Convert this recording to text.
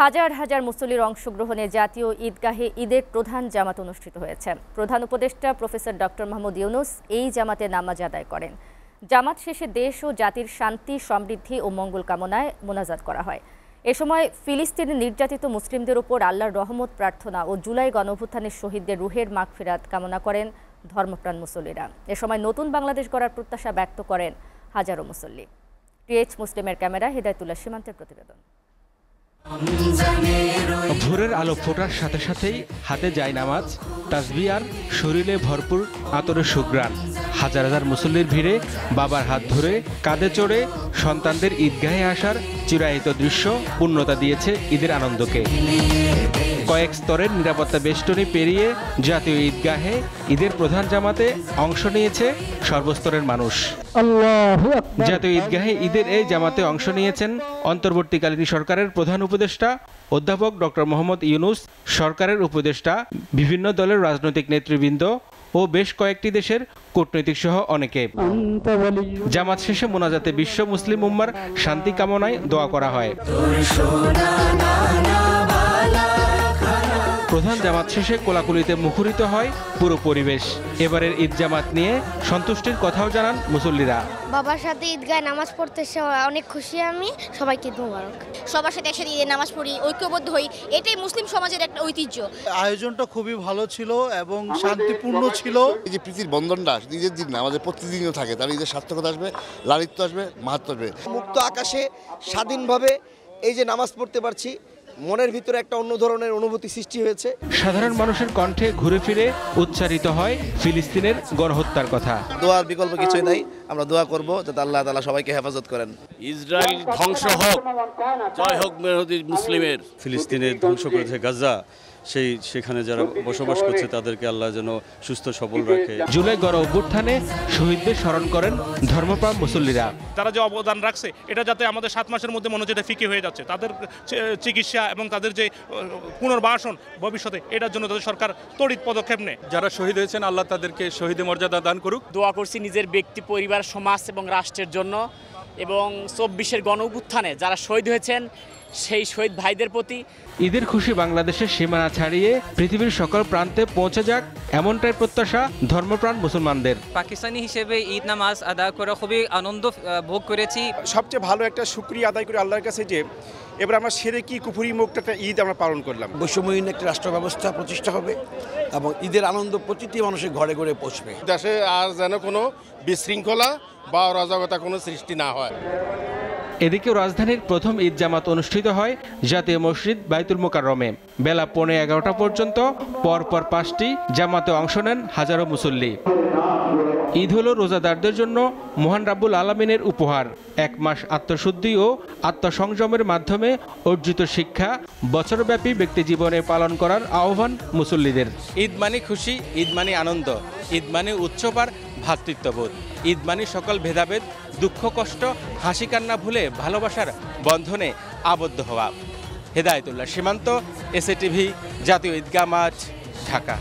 হাজার হাজার মুসল্লির অংশগ্রহণে জাতীয় ঈদগাহে ঈদের প্রধান জামাত অনুষ্ঠিত হয়েছে। প্রধান উপদেষ্টা প্রফেসর ডক্টর মোহাম্মদ ইউনূস এই জামাতে নামাজ আদায় করেন। জামাত শেষে দেশ ও জাতির শান্তি, সমৃদ্ধি ও মঙ্গল কামনায় মোনাজাত করা হয়। এ সময় ফিলিস্তিনে নির্যাতিত মুসলিমদের উপর আল্লাহর রহমত প্রার্থনা ও জুলাই গণঅভ্যুত্থানের শহীদদের রুহের মাগফিরাত কামনা করেন ধর্মপ্রাণ মুসল্লিরা। এ সময় নতুন বাংলাদেশ গড়ার প্রত্যাশা ব্যক্ত করেন হাজারো মুসল্লি। টিএইচ মুসলিমের ক্যামেরা হিদায়তুল্লাহ সীমান্তের প্রতিবেদন। ভোরের আলো ফোটার সাথে সাথেই হাতে যায় নামাজ, তাসবিহ আর শরীরে ভরপুর আতরের সুঘ্রাণ। হাজার হাজার মুসল্লির ভিড়ে বাবার হাত ধরে কাঁধে চড়ে সন্তানদের ঈদগাহে আসার চিরায়িত দৃশ্য পূর্ণতা দিয়েছে ঈদের আনন্দকে। কয়েক স্তরের নিরাপত্তা বেষ্টনী পেরিয়ে জাতীয় ঈদগাহে ঈদের প্রধান জামাতে অংশ নিয়েছে সর্বস্তরের মানুষ। জাতীয় ঈদগাহে ঈদের এই জামাতে অংশ নিয়েছেন অন্তর্বর্তীকালীন সরকারের প্রধান উপদেষ্টা অধ্যাপক ডক্টর মোহাম্মদ ইউনূস, সরকারের উপদেষ্টা, বিভিন্ন দলের রাজনৈতিক নেতৃবৃন্দ ও বেশ কয়েকটি দেশের কূটনৈতিক সহ অনেকে। জামাত শেষে মোনাজাতে বিশ্ব মুসলিম উম্মার শান্তি কামনায় দোয়া করা হয়। প্রধান জামাত শেষে কোলাকুলিতে মুখরিত হয় পুরো পরিবেশ। এবারের ঈদ জামাত নিয়ে সন্তুষ্টির কথাও জানান মুসল্লিরা। বাবার সাথে ঈদগাহে নামাজ পড়তে অনেক খুশি আমি। সবাইকে ঈদ মোবারক। সবার সাথে একসাথে ঈদের নামাজ পড়ি, ঐক্যবদ্ধ হই, এটাই মুসলিম সমাজের একটা ঐতিহ্য। আয়োজনটা খুবই ভালো ছিল এবং শান্তিপূর্ণ ছিল। এই যে প্রীতির বন্ধনটা ঈদের দিন না, আমাদের প্রতিদিনও থাকে, তার ঈদের সার্থকতা আসবে, লালিত্য আসবে, মাহাত্ম্য আসবে। মুক্ত আকাশে স্বাধীনভাবে এই যে নামাজ পড়তে পারছি, মনের ভিতরে একটা অন্য ধরনের অনুভূতি সৃষ্টি হয়েছে। সাধারণ মানুষের কণ্ঠে ঘুরে ফিরে উচ্চারিত হয় ফিলিস্তিনের গণহত্যার কথা। দোয়ার বিকল্প কিছুই নাই, আমরা দোয়া করব যাতে আল্লাহ তাআলা সবাইকে হেফাজত করেন। ইসরায়েল ধ্বংস হোক, জয় হোক মুসলিমের। ফিলিস্তিনের ধ্বংস করেছে গাজা, সেখানে যারা বসবাস করছে তাদেরকে আল্লাহ যেন সুস্থ সবল রাখে। জুলাই গণ অভ্যুত্থানে শহীদদের স্মরণ করেন ধর্মপ্রাণ মুসল্লিরা। তারা যে অবদান রাখছে এটা যাতে আমাদের 7 মাসের মধ্যে মনে হচ্ছে ফিকে হয়ে যাচ্ছে। তাদের চিকিৎসা এবং তাদের যে পুনর্বাসন ভবিষ্যতে, এটার জন্য তাদের সরকার তড়িৎ পদক্ষেপ নেয়। যারা শহীদ হয়েছেন আল্লাহ তাদেরকে শহীদের মর্যাদা দান করুক। দোয়া করছি নিজের ব্যক্তি, পরিবার, সমাজ এবং রাষ্ট্রের জন্য, এবং 24-এর গণ অভ্যুত্থানে যারা শহীদ হয়েছেন সেই শহীদ ভাইদের প্রতি। ঈদের খুশি বাংলাদেশের সীমানা ছাড়িয়ে পৃথিবীর সকল প্রান্তে পৌঁছে যাক, এমনটাই প্রত্যাশা ধর্মপ্রাণ মুসলমানদের। পাকিস্তানি হিসেবে ঈদ নামাজ আদায় করে খুবই আনন্দ ভোগ করেছি। সবচেয়ে ভালো একটা শুকরিয়া আদায় করে আল্লাহর কাছে যে এবার আমরা শিরকি কুফরি মুক্ত একটা ঈদ আমরা পালন করলাম। বৈষম্যহীন একটা রাষ্ট্র ব্যবস্থা প্রতিষ্ঠা হবে এবং ঈদের আনন্দ প্রতিটি মানুষের ঘরে ঘরে পৌঁছবে। দেশে আর যেন কোনো বিশৃঙ্খলা বা অরাজকতা কোনো সৃষ্টি না হয়। এদিকেও রাজধানীর প্রথম ঈদ জামাত অনুষ্ঠিত হয় জাতীয় মসজিদ বাইতুল মোকাররমে। বেলা 11:15 পর্যন্ত পরপর 5টি জামাতে অংশ নেন হাজারো মুসল্লি। ঈদ হলো রোজাদারদের জন্য মহান রাব্বুল আলামিনের উপহার। 1 মাস আত্মশুদ্ধি ও আত্মসংযমের মাধ্যমে অর্জিত শিক্ষা বছরব্যাপী ব্যক্তি জীবনে পালন করার আহ্বান মুসল্লিদের। ঈদ মানে খুশি, ঈদ মানে আনন্দ, ঈদ মানে উৎসব আর ভ্রাতৃত্ববোধ। ঈদ মানে সকল ভেদাভেদ, দুঃখ, কষ্ট, হাসি কান্না ভুলে ভালোবাসার বন্ধনে আবদ্ধ হওয়া। হিদায়াতুল্লাহ সীমান্ত, এসএটিভি, জাতীয় ঈদগাহ মাঠ, ঢাকা।